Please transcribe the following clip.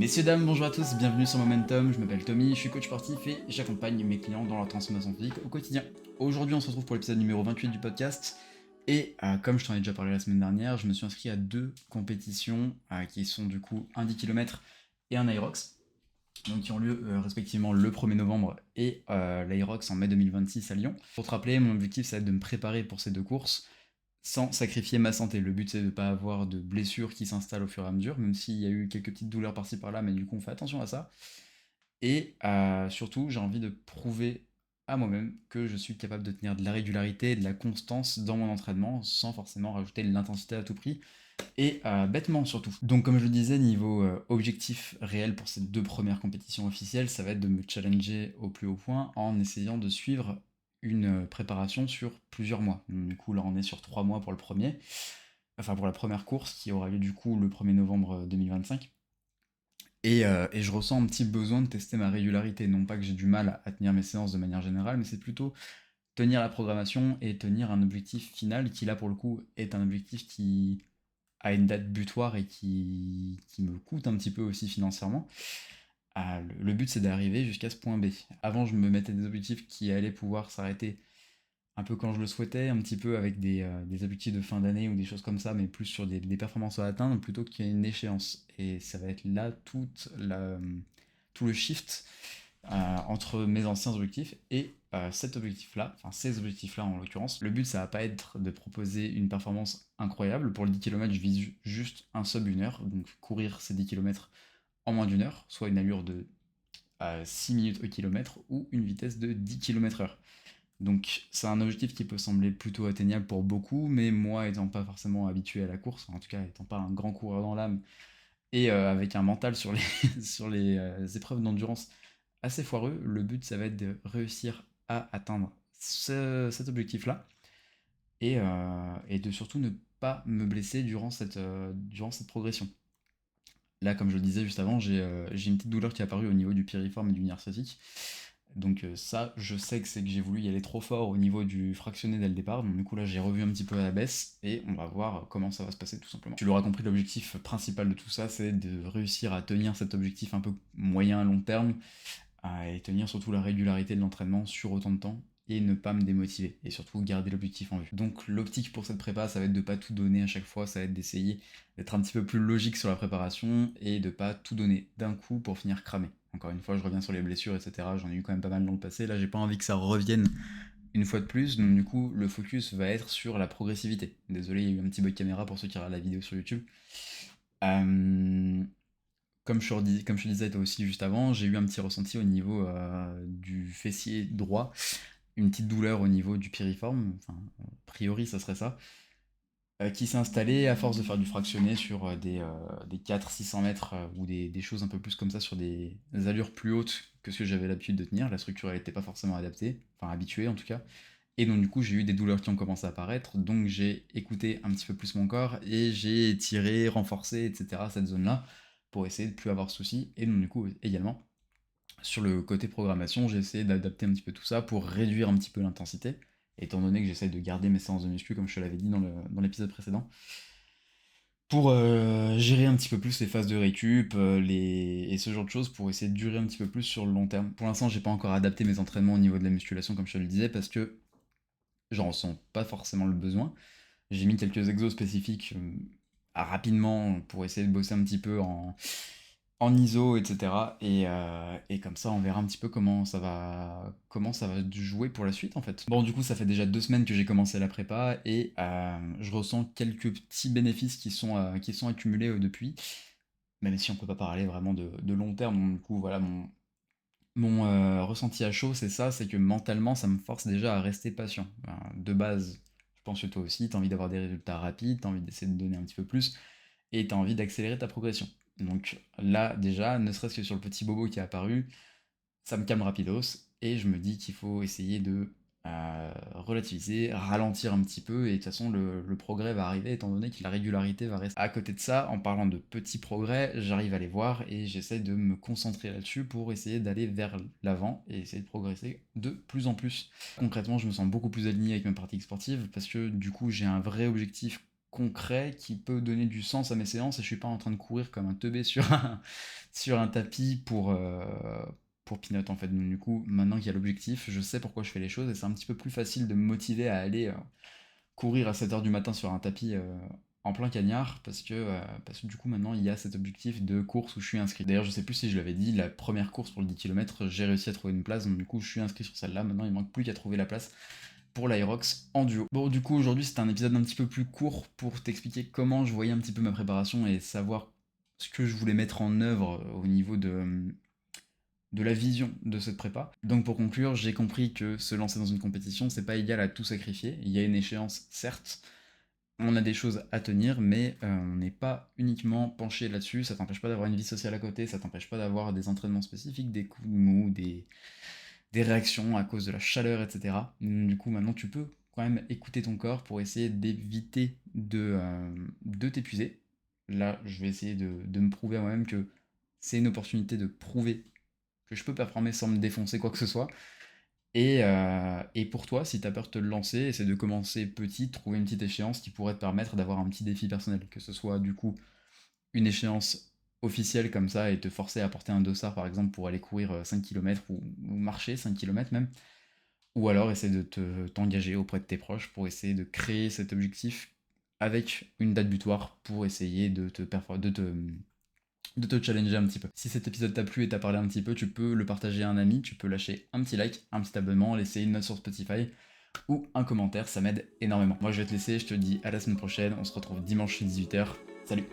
Messieurs, dames, bonjour à tous, bienvenue sur Momentum, je m'appelle Tommy, je suis coach sportif et j'accompagne mes clients dans leur transformation physique au quotidien. Aujourd'hui on se retrouve pour l'épisode numéro 28 du podcast et comme je t'en ai déjà parlé la semaine dernière, je me suis inscrit à deux compétitions qui sont du coup un 10 km et un Aerox, donc qui ont lieu respectivement le 1er novembre et l'Aerox en mai 2026 à Lyon. Pour te rappeler, mon objectif ça va être de me préparer pour ces deux courses sans sacrifier ma santé. Le but c'est de ne pas avoir de blessures qui s'installent au fur et à mesure, même s'il y a eu quelques petites douleurs par-ci par-là, mais du coup on fait attention à ça. Et surtout j'ai envie de prouver à moi-même que je suis capable de tenir de la régularité et de la constance dans mon entraînement sans forcément rajouter de l'intensité à tout prix et bêtement surtout. Donc comme je le disais, niveau objectif réel pour ces deux premières compétitions officielles, ça va être de me challenger au plus haut point en essayant de suivre une préparation sur plusieurs mois. Donc, du coup là on est sur 3 mois pour le premier, enfin pour la première course qui aura lieu du coup le 1er novembre 2025. Et je ressens un petit besoin de tester ma régularité, non pas que j'ai du mal à tenir mes séances de manière générale, mais c'est plutôt tenir la programmation et tenir un objectif final qui là pour le coup est un objectif qui à une date butoir et qui me coûte un petit peu aussi financièrement. Le but c'est d'arriver jusqu'à ce point B. Avant je me mettais des objectifs qui allaient pouvoir s'arrêter un peu quand je le souhaitais, un petit peu avec des objectifs de fin d'année ou des choses comme ça, mais plus sur des performances à atteindre plutôt qu'il y ait une échéance. Et ça va être là tout le shift entre mes anciens objectifs et cet objectif-là, enfin ces objectifs-là en l'occurrence. Le but, ça va pas être de proposer une performance incroyable. Pour le 10 km, je vise juste un sub 1 heure, donc courir ces 10 km en moins d'une heure, soit une allure de 6 minutes au kilomètre ou une vitesse de 10 km/h. Donc c'est un objectif qui peut sembler plutôt atteignable pour beaucoup, mais moi étant pas forcément habitué à la course, en tout cas étant pas un grand coureur dans l'âme, et avec un mental sur les, sur les épreuves d'endurance assez foireux, le but ça va être de réussir à atteindre cet objectif-là et de surtout ne pas me blesser durant cette progression. Là, comme je le disais juste avant, j'ai une petite douleur qui est apparue au niveau du piriforme et du nerf sciatique. Donc ça, je sais que c'est que j'ai voulu y aller trop fort au niveau du fractionné dès le départ. Donc du coup là, j'ai revu un petit peu à la baisse et on va voir comment ça va se passer tout simplement. Tu l'auras compris, l'objectif principal de tout ça, c'est de réussir à tenir cet objectif un peu moyen à long terme et tenir surtout la régularité de l'entraînement sur autant de temps et ne pas me démotiver et surtout garder l'objectif en vue. Donc l'optique pour cette prépa, ça va être de pas tout donner à chaque fois, ça va être d'essayer d'être un petit peu plus logique sur la préparation et de pas tout donner d'un coup pour finir cramé. Encore une fois, je reviens sur les blessures, etc. J'en ai eu quand même pas mal dans le passé. Là, j'ai pas envie que ça revienne une fois de plus. Donc, du coup, le focus va être sur la progressivité. Désolé, il y a eu un petit bug caméra pour ceux qui regardent la vidéo sur YouTube. Euh, comme je te disais toi aussi juste avant, j'ai eu un petit ressenti au niveau du fessier droit, une petite douleur au niveau du piriforme, enfin, a priori ça serait ça, qui s'est installée à force de faire du fractionné sur des 400-600 mètres ou des choses un peu plus comme ça sur des allures plus hautes que ce que j'avais l'habitude de tenir. La structure elle n'était pas forcément adaptée, enfin habituée en tout cas. Et donc du coup j'ai eu des douleurs qui ont commencé à apparaître, donc j'ai écouté un petit peu plus mon corps et j'ai étiré, renforcé, etc. cette zone-là pour essayer de plus avoir de soucis. Et donc du coup également sur le côté programmation, j'ai essayé d'adapter un petit peu tout ça pour réduire un petit peu l'intensité, étant donné que j'essaie de garder mes séances de muscu comme je te l'avais dit dans l'épisode précédent, pour gérer un petit peu plus les phases de récup et ce genre de choses pour essayer de durer un petit peu plus sur le long terme. Pour l'instant, j'ai pas encore adapté mes entraînements au niveau de la musculation comme je te le disais parce que j'en ressens pas forcément le besoin. J'ai mis quelques exos spécifiques rapidement pour essayer de bosser un petit peu en ISO, etc. Et comme ça, on verra un petit peu comment ça va jouer pour la suite en fait. Bon, du coup, ça fait déjà 2 semaines que j'ai commencé la prépa et je ressens quelques petits bénéfices qui sont accumulés depuis. Même si on peut pas parler vraiment de long terme, donc, du coup, voilà, mon ressenti à chaud, c'est ça, c'est que mentalement, ça me force déjà à rester patient. De base, je pense que toi aussi, tu as envie d'avoir des résultats rapides, tu as envie d'essayer de donner un petit peu plus, et tu as envie d'accélérer ta progression. Donc là, déjà, ne serait-ce que sur le petit bobo qui est apparu, ça me calme rapidos, et je me dis qu'il faut essayer de relativiser, ralentir un petit peu, et de toute façon, le progrès va arriver, étant donné que la régularité va rester. À côté de ça, en parlant de petits progrès, j'arrive à les voir, et j'essaie de me concentrer là-dessus pour essayer d'aller vers l'avant, et essayer de progresser de plus en plus. Concrètement, je me sens beaucoup plus aligné avec ma pratique sportive, parce que du coup, j'ai un vrai objectif concret qui peut donner du sens à mes séances et je suis pas en train de courir comme un teubé sur sur un tapis pour peanut en fait. Donc du coup, maintenant qu'il y a l'objectif, je sais pourquoi je fais les choses et c'est un petit peu plus facile de me motiver à aller courir à 7 heures du matin sur un tapis en plein cagnard parce que du coup maintenant il y a cet objectif de course où je suis inscrit. D'ailleurs je sais plus si je l'avais dit, la première course pour le 10 km j'ai réussi à trouver une place donc du coup je suis inscrit sur celle-là, maintenant il manque plus qu'à trouver la place pour l'Aerox en duo. Bon du coup aujourd'hui c'était un épisode un petit peu plus court pour t'expliquer comment je voyais un petit peu ma préparation et savoir ce que je voulais mettre en œuvre au niveau de la vision de cette prépa. Donc pour conclure, j'ai compris que se lancer dans une compétition, c'est pas égal à tout sacrifier. Il y a une échéance, certes, on a des choses à tenir, mais on n'est pas uniquement penché là-dessus. Ça t'empêche pas d'avoir une vie sociale à côté, ça t'empêche pas d'avoir des entraînements spécifiques, des coups de mou, des réactions à cause de la chaleur, etc. Du coup, maintenant, tu peux quand même écouter ton corps pour essayer d'éviter de t'épuiser. Là, je vais essayer de me prouver à moi-même que c'est une opportunité de prouver que je peux performer sans me défoncer quoi que ce soit. Et pour toi, si tu as peur de te lancer, essaie de commencer petit, trouver une petite échéance qui pourrait te permettre d'avoir un petit défi personnel. Que ce soit du coup une échéance officielle comme ça et te forcer à porter un dossard par exemple pour aller courir 5 km ou marcher 5 km même. Ou alors essaie de t'engager auprès de tes proches pour essayer de créer cet objectif avec une date butoir pour essayer de te challenger un petit peu. Si cet épisode t'a plu et t'a parlé un petit peu, tu peux le partager à un ami, tu peux lâcher un petit like, un petit abonnement, laisser une note sur Spotify ou un commentaire, ça m'aide énormément. Moi je vais te laisser, je te dis à la semaine prochaine, on se retrouve dimanche 18h. Salut!